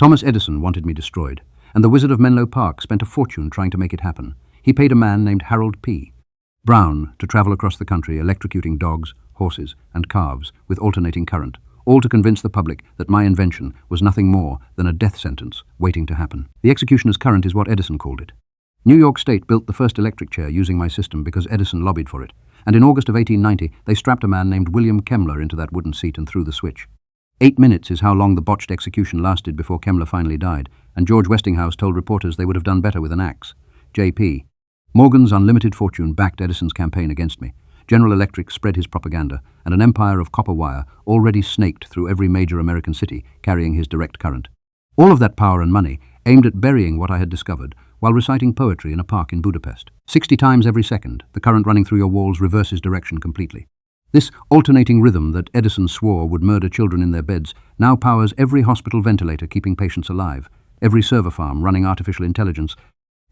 Thomas Edison wanted me destroyed, and the Wizard of Menlo Park spent a fortune trying to make it happen. He paid a man named Harold P. Brown to travel across the country electrocuting dogs, horses, and calves with alternating current, all to convince the public that my invention was nothing more than a death sentence waiting to happen. The executioner's current is what Edison called it. New York State built the first electric chair using my system because Edison lobbied for it, and in August of 1890 they strapped a man named William Kemmler into that wooden seat and threw the switch. 8 minutes is how long the botched execution lasted before Kemmler finally died, and George Westinghouse told reporters they would have done better with an axe. J.P. Morgan's unlimited fortune backed Edison's campaign against me. General Electric spread his propaganda, and an empire of copper wire already snaked through every major American city, carrying his direct current. All of that power and money aimed at burying what I had discovered while reciting poetry in a park in Budapest. 60 times every second, the current running through your walls reverses direction completely. This alternating rhythm that Edison swore would murder children in their beds now powers every hospital ventilator keeping patients alive, every server farm running artificial intelligence,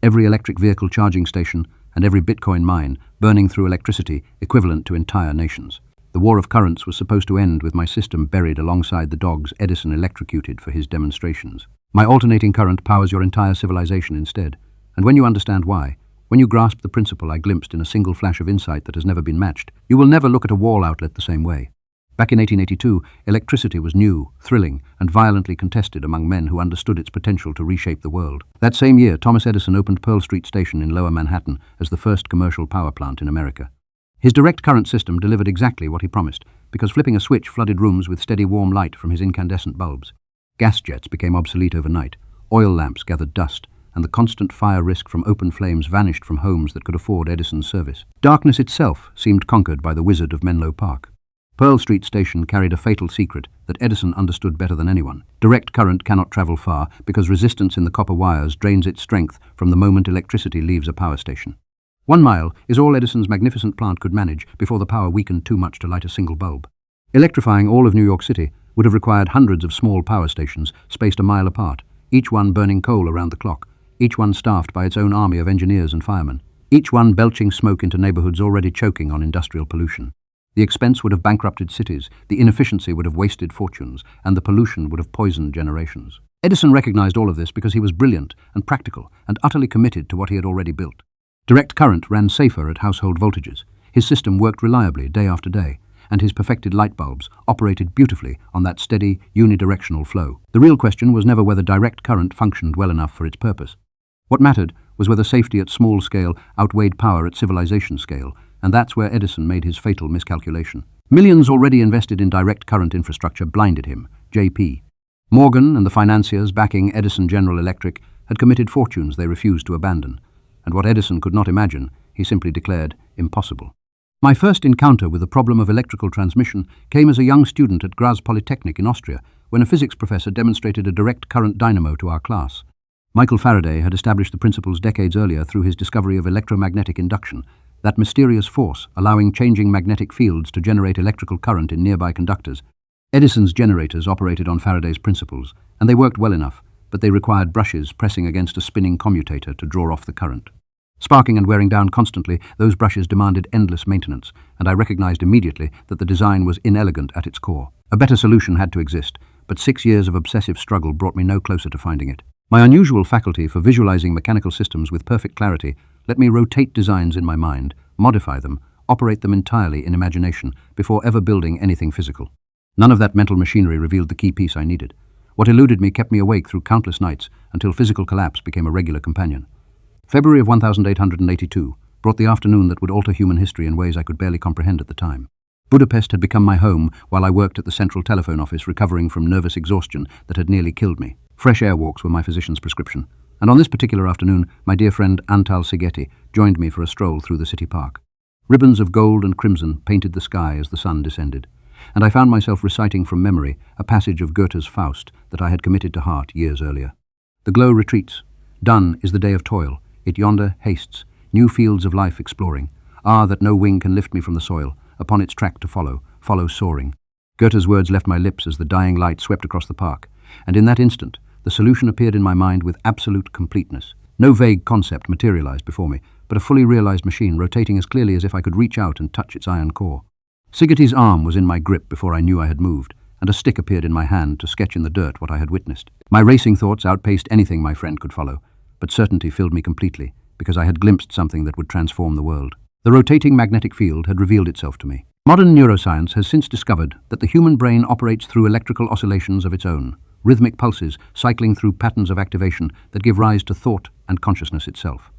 every electric vehicle charging station, and every Bitcoin mine burning through electricity equivalent to entire nations. The war of currents was supposed to end with my system buried alongside the dogs Edison electrocuted for his demonstrations. My alternating current powers your entire civilization instead, and when you understand why, when you grasp the principle I glimpsed in a single flash of insight that has never been matched, you will never look at a wall outlet the same way. Back in 1882, electricity was new, thrilling, and violently contested among men who understood its potential to reshape the world. That same year, Thomas Edison opened Pearl Street Station in Lower Manhattan as the first commercial power plant in America. His direct current system delivered exactly what he promised, because flipping a switch flooded rooms with steady warm light from his incandescent bulbs. Gas jets became obsolete overnight, oil lamps gathered dust, and the constant fire risk from open flames vanished from homes that could afford Edison's service. Darkness itself seemed conquered by the Wizard of Menlo Park. Pearl Street Station carried a fatal secret that Edison understood better than anyone. Direct current cannot travel far because resistance in the copper wires drains its strength from the moment electricity leaves a power station. 1 mile is all Edison's magnificent plant could manage before the power weakened too much to light a single bulb. Electrifying all of New York City would have required hundreds of small power stations spaced a mile apart, each one burning coal around the clock, each one staffed by its own army of engineers and firemen, each one belching smoke into neighborhoods already choking on industrial pollution. The expense would have bankrupted cities, the inefficiency would have wasted fortunes, and the pollution would have poisoned generations. Edison recognized all of this because he was brilliant and practical and utterly committed to what he had already built. Direct current ran safer at household voltages. His system worked reliably day after day, and his perfected light bulbs operated beautifully on that steady, unidirectional flow. The real question was never whether direct current functioned well enough for its purpose. What mattered was whether safety at small scale outweighed power at civilization scale, and that's where Edison made his fatal miscalculation. Millions already invested in direct current infrastructure blinded him, J.P. Morgan and the financiers backing Edison General Electric had committed fortunes they refused to abandon, and what Edison could not imagine, he simply declared impossible. My first encounter with the problem of electrical transmission came as a young student at Graz Polytechnic in Austria, when a physics professor demonstrated a direct current dynamo to our class. Michael Faraday had established the principles decades earlier through his discovery of electromagnetic induction, that mysterious force allowing changing magnetic fields to generate electrical current in nearby conductors. Edison's generators operated on Faraday's principles, and they worked well enough, but they required brushes pressing against a spinning commutator to draw off the current. Sparking and wearing down constantly, those brushes demanded endless maintenance, and I recognized immediately that the design was inelegant at its core. A better solution had to exist, but 6 years of obsessive struggle brought me no closer to finding it. My unusual faculty for visualizing mechanical systems with perfect clarity let me rotate designs in my mind, modify them, operate them entirely in imagination before ever building anything physical. None of that mental machinery revealed the key piece I needed. What eluded me kept me awake through countless nights until physical collapse became a regular companion. February of 1882 brought the afternoon that would alter human history in ways I could barely comprehend at the time. Budapest had become my home while I worked at the central telephone office recovering from nervous exhaustion that had nearly killed me. Fresh air walks were my physician's prescription, and on this particular afternoon my dear friend Antal Sigeti joined me for a stroll through the city park. Ribbons of gold and crimson painted the sky as the sun descended, and I found myself reciting from memory a passage of Goethe's Faust that I had committed to heart years earlier. The glow retreats. Done is the day of toil. It yonder hastes, new fields of life exploring. Ah, that no wing can lift me from the soil, upon its track to follow, follow soaring. Goethe's words left my lips as the dying light swept across the park, and in that instant, the solution appeared in my mind with absolute completeness. No vague concept materialized before me, but a fully realized machine rotating as clearly as if I could reach out and touch its iron core. Sigeti's arm was in my grip before I knew I had moved, and a stick appeared in my hand to sketch in the dirt what I had witnessed. My racing thoughts outpaced anything my friend could follow, but certainty filled me completely, because I had glimpsed something that would transform the world. The rotating magnetic field had revealed itself to me. Modern neuroscience has since discovered that the human brain operates through electrical oscillations of its own, rhythmic pulses cycling through patterns of activation that give rise to thought and consciousness itself.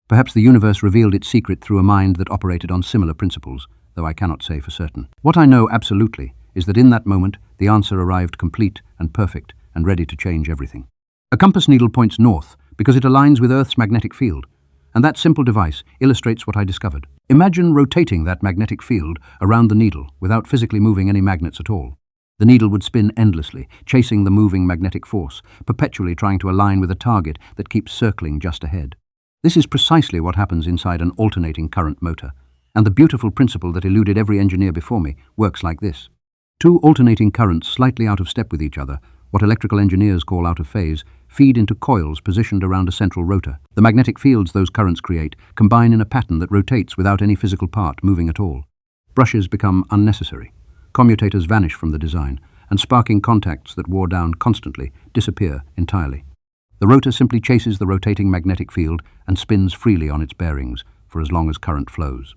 Perhaps the universe revealed its secret through a mind that operated on similar principles, though I cannot say for certain. What I know absolutely is that in that moment the answer arrived complete and perfect and ready to change everything. A compass needle points north because it aligns with Earth's magnetic field, and that simple device illustrates what I discovered. Imagine rotating that magnetic field around the needle without physically moving any magnets at all. The needle would spin endlessly, chasing the moving magnetic force, perpetually trying to align with a target that keeps circling just ahead. This is precisely what happens inside an alternating current motor, and the beautiful principle that eluded every engineer before me works like this. Two alternating currents slightly out of step with each other, what electrical engineers call out of phase, feed into coils positioned around a central rotor. The magnetic fields those currents create combine in a pattern that rotates without any physical part moving at all. Brushes become unnecessary. Commutators vanish from the design, and sparking contacts that wore down constantly disappear entirely. The rotor simply chases the rotating magnetic field and spins freely on its bearings for as long as current flows.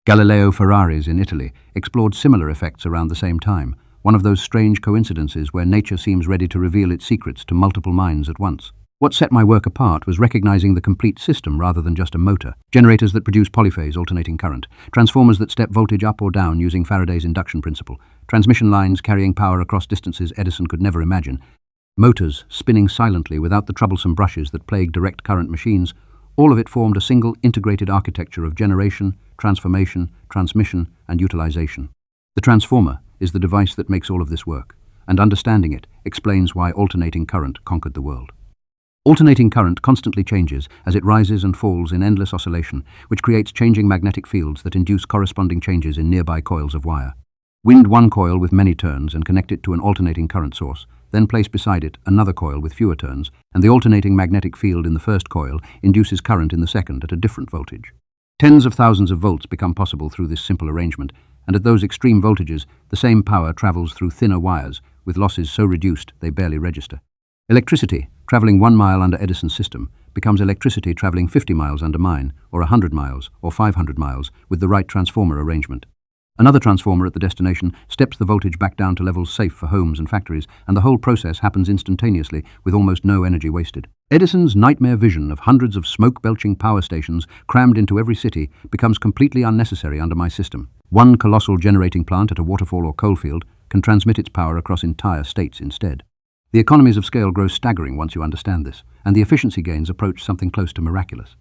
Galileo Ferraris in Italy explored similar effects around the same time, one of those strange coincidences where nature seems ready to reveal its secrets to multiple minds at once. What set my work apart was recognizing the complete system rather than just a motor. Generators that produce polyphase alternating current, transformers that step voltage up or down using Faraday's induction principle, transmission lines carrying power across distances Edison could never imagine, motors spinning silently without the troublesome brushes that plague direct current machines. All of it formed a single integrated architecture of generation, transformation, transmission, and utilization. The transformer is the device that makes all of this work, and understanding it explains why alternating current conquered the world. Alternating current constantly changes as it rises and falls in endless oscillation, which creates changing magnetic fields that induce corresponding changes in nearby coils of wire. Wind one coil with many turns and connect it to an alternating current source, then place beside it another coil with fewer turns, and the alternating magnetic field in the first coil induces current in the second at a different voltage. Tens of thousands of volts become possible through this simple arrangement, and at those extreme voltages, the same power travels through thinner wires, with losses so reduced they barely register. Electricity, traveling 1 mile under Edison's system, becomes electricity traveling 50 miles under mine, or 100 miles, or 500 miles, with the right transformer arrangement. Another transformer at the destination steps the voltage back down to levels safe for homes and factories, and the whole process happens instantaneously with almost no energy wasted. Edison's nightmare vision of hundreds of smoke-belching power stations crammed into every city becomes completely unnecessary under my system. One colossal generating plant at a waterfall or coalfield can transmit its power across entire states instead. The economies of scale grow staggering once you understand this, and the efficiency gains approach something close to miraculous.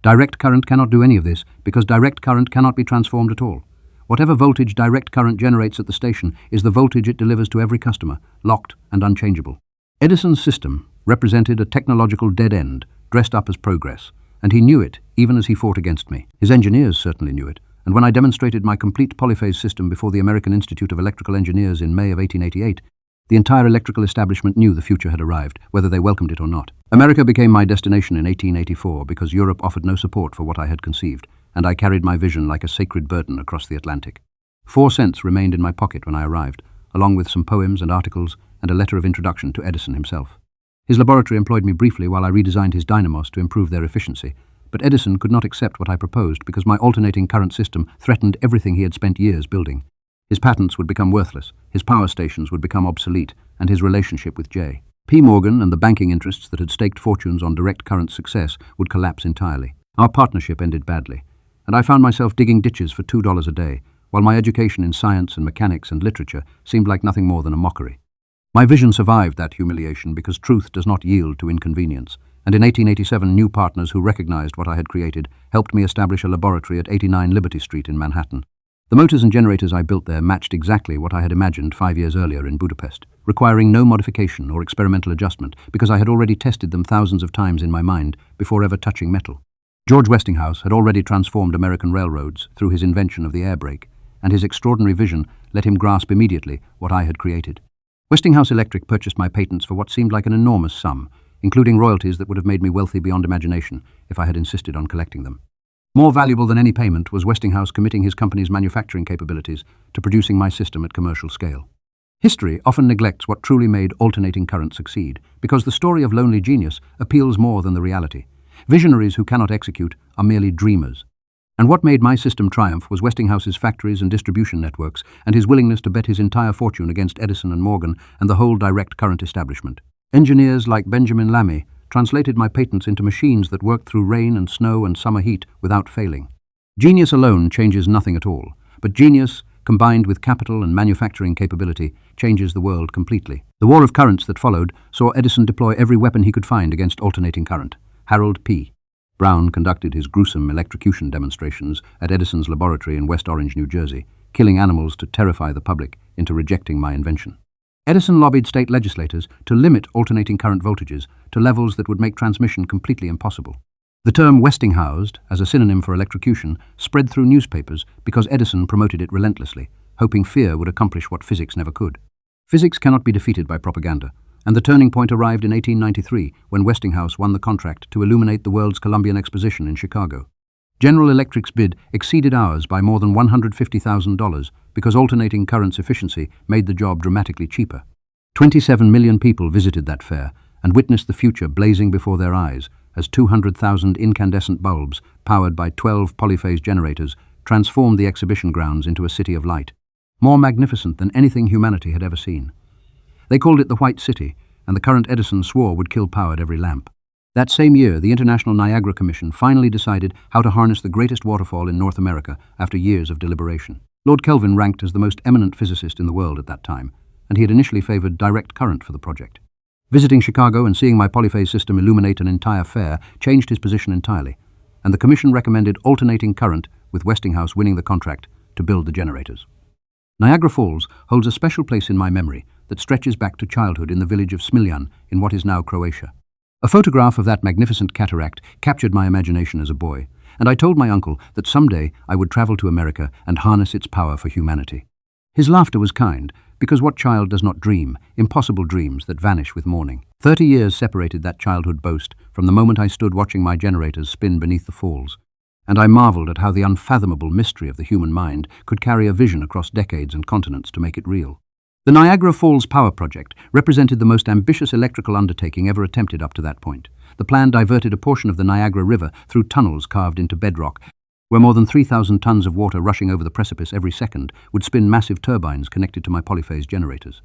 Direct current cannot do any of this because direct current cannot be transformed at all. Whatever voltage direct current generates at the station is the voltage it delivers to every customer, locked and unchangeable. Edison's system represented a technological dead end, dressed up as progress, and he knew it even as he fought against me. His engineers certainly knew it, and when I demonstrated my complete polyphase system before the American Institute of Electrical Engineers in May of 1888, the entire electrical establishment knew the future had arrived, whether they welcomed it or not. America became my destination in 1884 because Europe offered no support for what I had conceived, and I carried my vision like a sacred burden across the Atlantic. 4 cents remained in my pocket when I arrived, along with some poems and articles and a letter of introduction to Edison himself. His laboratory employed me briefly while I redesigned his dynamos to improve their efficiency, but Edison could not accept what I proposed because my alternating current system threatened everything he had spent years building. His patents would become worthless, his power stations would become obsolete, and his relationship with J. P. Morgan and the banking interests that had staked fortunes on direct current success would collapse entirely. Our partnership ended badly, and I found myself digging ditches for $2 a day, while my education in science and mechanics and literature seemed like nothing more than a mockery. My vision survived that humiliation because truth does not yield to inconvenience, and in 1887 new partners who recognized what I had created helped me establish a laboratory at 89 Liberty Street in Manhattan. The motors and generators I built there matched exactly what I had imagined 5 years earlier in Budapest, requiring no modification or experimental adjustment because I had already tested them thousands of times in my mind before ever touching metal. George Westinghouse had already transformed American railroads through his invention of the air brake, and his extraordinary vision let him grasp immediately what I had created. Westinghouse Electric purchased my patents for what seemed like an enormous sum, including royalties that would have made me wealthy beyond imagination if I had insisted on collecting them. More valuable than any payment was Westinghouse committing his company's manufacturing capabilities to producing my system at commercial scale. History often neglects what truly made alternating current succeed, because the story of lonely genius appeals more than the reality. Visionaries who cannot execute are merely dreamers. And what made my system triumph was Westinghouse's factories and distribution networks, and his willingness to bet his entire fortune against Edison and Morgan and the whole direct current establishment. Engineers like Benjamin Lamy translated my patents into machines that worked through rain and snow and summer heat without failing. Genius alone changes nothing at all, but genius, combined with capital and manufacturing capability, changes the world completely. The war of currents that followed saw Edison deploy every weapon he could find against alternating current. Harold P. Brown conducted his gruesome electrocution demonstrations at Edison's laboratory in West Orange, New Jersey, killing animals to terrify the public into rejecting my invention. Edison lobbied state legislators to limit alternating current voltages to levels that would make transmission completely impossible. The term Westinghoused, as a synonym for electrocution, spread through newspapers because Edison promoted it relentlessly, hoping fear would accomplish what physics never could. Physics cannot be defeated by propaganda, and the turning point arrived in 1893 when Westinghouse won the contract to illuminate the world's Columbian Exposition in Chicago. General Electric's bid exceeded ours by more than $150,000 because alternating current's efficiency made the job dramatically cheaper. 27 million people visited that fair and witnessed the future blazing before their eyes as 200,000 incandescent bulbs, powered by 12 polyphase generators, transformed the exhibition grounds into a city of light, more magnificent than anything humanity had ever seen. They called it the White City, and the current Edison swore would kill power at every lamp. That same year, the International Niagara Commission finally decided how to harness the greatest waterfall in North America after years of deliberation. Lord Kelvin ranked as the most eminent physicist in the world at that time, and he had initially favored direct current for the project. Visiting Chicago and seeing my polyphase system illuminate an entire fair changed his position entirely, and the Commission recommended alternating current, with Westinghouse winning the contract to build the generators. Niagara Falls holds a special place in my memory that stretches back to childhood in the village of Smiljan in what is now Croatia. A photograph of that magnificent cataract captured my imagination as a boy, and I told my uncle that someday I would travel to America and harness its power for humanity. His laughter was kind, because what child does not dream impossible dreams that vanish with morning? 30 years separated that childhood boast from the moment I stood watching my generators spin beneath the falls, and I marveled at how the unfathomable mystery of the human mind could carry a vision across decades and continents to make it real. The Niagara Falls Power Project represented the most ambitious electrical undertaking ever attempted up to that point. The plan diverted a portion of the Niagara River through tunnels carved into bedrock, where more than 3,000 tons of water rushing over the precipice every second would spin massive turbines connected to my polyphase generators.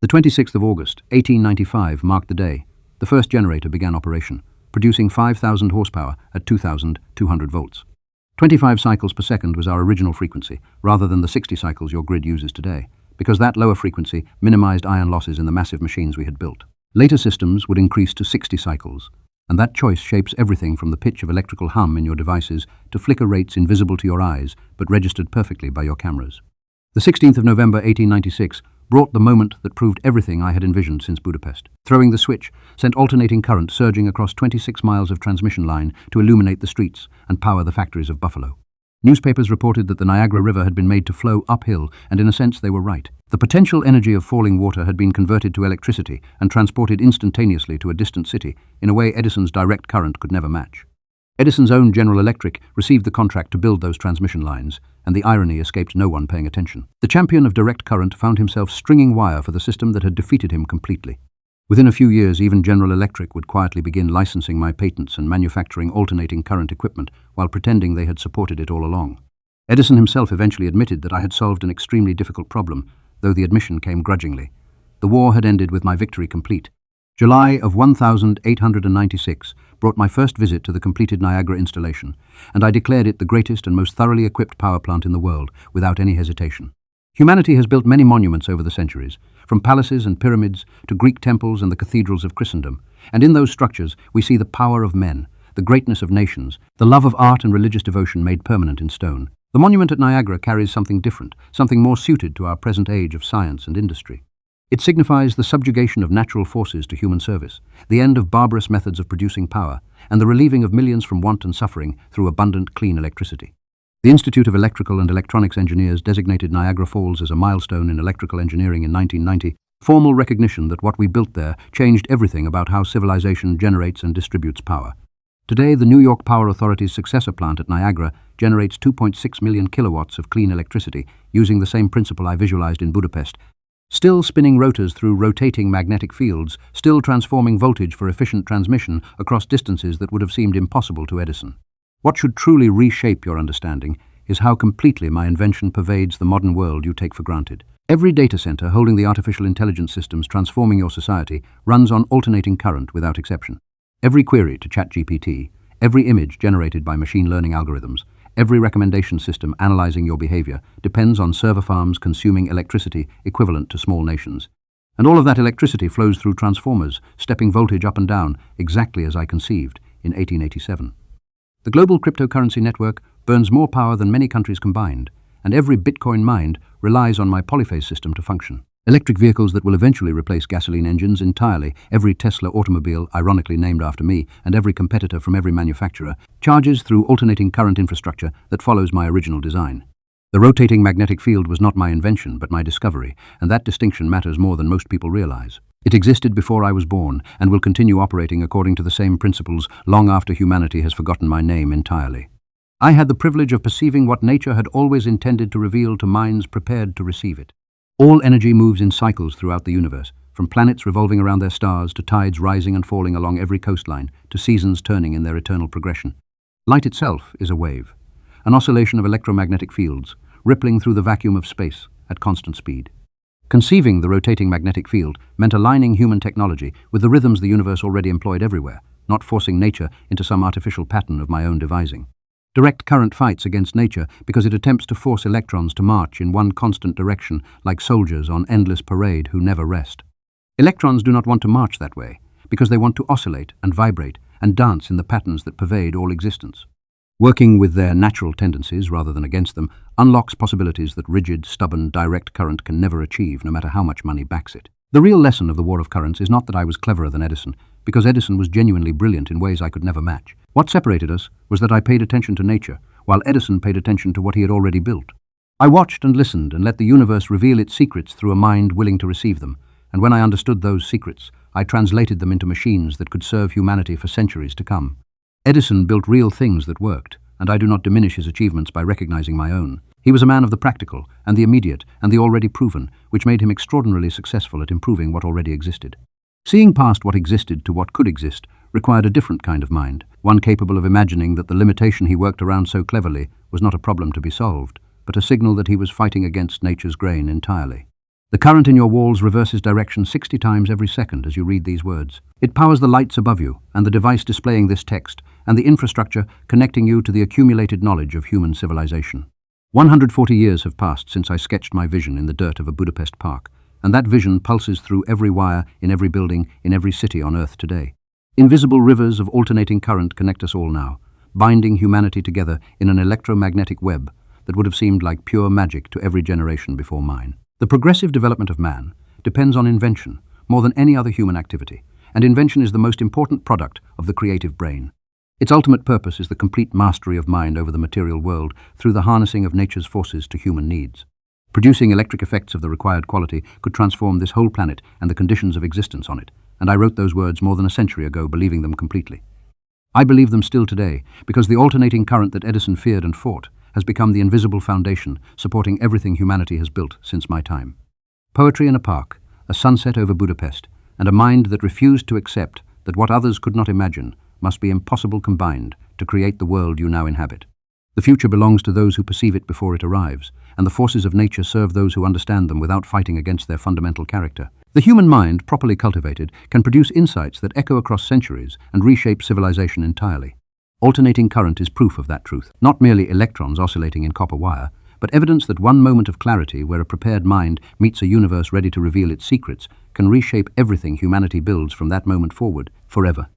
The 26th of August, 1895 marked the day. The first generator began operation, producing 5,000 horsepower at 2,200 volts. 25 cycles per second was our original frequency, rather than the 60 cycles your grid uses today, because that lower frequency minimized iron losses in the massive machines we had built. Later systems would increase to 60 cycles, and that choice shapes everything from the pitch of electrical hum in your devices to flicker rates invisible to your eyes but registered perfectly by your cameras. The 16th of November 1896 brought the moment that proved everything I had envisioned since Budapest. Throwing the switch sent alternating current surging across 26 miles of transmission line to illuminate the streets and power the factories of Buffalo. Newspapers reported that the Niagara River had been made to flow uphill, and in a sense they were right. The potential energy of falling water had been converted to electricity and transported instantaneously to a distant city in a way Edison's direct current could never match. Edison's own General Electric received the contract to build those transmission lines, and the irony escaped no one paying attention. The champion of direct current found himself stringing wire for the system that had defeated him completely. Within a few years, even General Electric would quietly begin licensing my patents and manufacturing alternating current equipment while pretending they had supported it all along. Edison himself eventually admitted that I had solved an extremely difficult problem, though the admission came grudgingly. The war had ended with my victory complete. July of 1896 brought my first visit to the completed Niagara installation, and I declared it the greatest and most thoroughly equipped power plant in the world without any hesitation. Humanity has built many monuments over the centuries, from palaces and pyramids to Greek temples and the cathedrals of Christendom, and in those structures we see the power of men, the greatness of nations, the love of art and religious devotion made permanent in stone. The monument at Niagara carries something different, something more suited to our present age of science and industry. It signifies the subjugation of natural forces to human service, the end of barbarous methods of producing power, and the relieving of millions from want and suffering through abundant, clean electricity. The Institute of Electrical and Electronics Engineers designated Niagara Falls as a milestone in electrical engineering in 1990, formal recognition that what we built there changed everything about how civilization generates and distributes power. Today, the New York Power Authority's successor plant at Niagara generates 2.6 million kilowatts of clean electricity using the same principle I visualized in Budapest Still spinning rotors through rotating magnetic fields, still transforming voltage for efficient transmission across distances that would have seemed impossible to Edison. What should truly reshape your understanding is how completely my invention pervades the modern world you take for granted. Every data center holding the artificial intelligence systems transforming your society runs on alternating current without exception. Every query to ChatGPT, every image generated by machine learning algorithms, every recommendation system analyzing your behavior depends on server farms consuming electricity equivalent to small nations. And all of that electricity flows through transformers, stepping voltage up and down exactly as I conceived in 1887. The global cryptocurrency network burns more power than many countries combined, and every Bitcoin mined relies on my polyphase system to function. Electric vehicles that will eventually replace gasoline engines entirely, every Tesla automobile, ironically named after me, and every competitor from every manufacturer, charges through alternating current infrastructure that follows my original design. The rotating magnetic field was not my invention, but my discovery, and that distinction matters more than most people realize. It existed before I was born, and will continue operating according to the same principles long after humanity has forgotten my name entirely. I had the privilege of perceiving what nature had always intended to reveal to minds prepared to receive it. All energy moves in cycles throughout the universe, from planets revolving around their stars to tides rising and falling along every coastline to seasons turning in their eternal progression. Light itself is a wave, an oscillation of electromagnetic fields, rippling through the vacuum of space at constant speed. Conceiving the rotating magnetic field meant aligning human technology with the rhythms the universe already employed everywhere, not forcing nature into some artificial pattern of my own devising. Direct current fights against nature because it attempts to force electrons to march in one constant direction like soldiers on endless parade who never rest. Electrons do not want to march that way because they want to oscillate and vibrate and dance in the patterns that pervade all existence. Working with their natural tendencies rather than against them unlocks possibilities that rigid, stubborn, direct current can never achieve, no matter how much money backs it. The real lesson of the War of Currents is not that I was cleverer than Edison, because Edison was genuinely brilliant in ways I could never match. What separated us was that I paid attention to nature, while Edison paid attention to what he had already built. I watched and listened and let the universe reveal its secrets through a mind willing to receive them, and when I understood those secrets, I translated them into machines that could serve humanity for centuries to come. Edison built real things that worked, and I do not diminish his achievements by recognizing my own. He was a man of the practical, and the immediate, and the already proven, which made him extraordinarily successful at improving what already existed. Seeing past what existed to what could exist required a different kind of mind, one capable of imagining that the limitation he worked around so cleverly was not a problem to be solved, but a signal that he was fighting against nature's grain entirely. The current in your walls reverses direction 60 times every second as you read these words. It powers the lights above you, and the device displaying this text, and the infrastructure connecting you to the accumulated knowledge of human civilization. 140 years have passed since I sketched my vision in the dirt of a Budapest park, and that vision pulses through every wire, in every building, in every city on Earth today. Invisible rivers of alternating current connect us all now, binding humanity together in an electromagnetic web that would have seemed like pure magic to every generation before mine. The progressive development of man depends on invention more than any other human activity, and invention is the most important product of the creative brain. Its ultimate purpose is the complete mastery of mind over the material world through the harnessing of nature's forces to human needs. Producing electric effects of the required quality could transform this whole planet and the conditions of existence on it, and I wrote those words more than a century ago, believing them completely. I believe them still today, because the alternating current that Edison feared and fought has become the invisible foundation supporting everything humanity has built since my time. Poetry in a park, a sunset over Budapest, and a mind that refused to accept that what others could not imagine must be impossible combined to create the world you now inhabit. The future belongs to those who perceive it before it arrives, and the forces of nature serve those who understand them without fighting against their fundamental character. The human mind, properly cultivated, can produce insights that echo across centuries and reshape civilization entirely. Alternating current is proof of that truth, not merely electrons oscillating in copper wire, but evidence that one moment of clarity where a prepared mind meets a universe ready to reveal its secrets can reshape everything humanity builds from that moment forward, forever.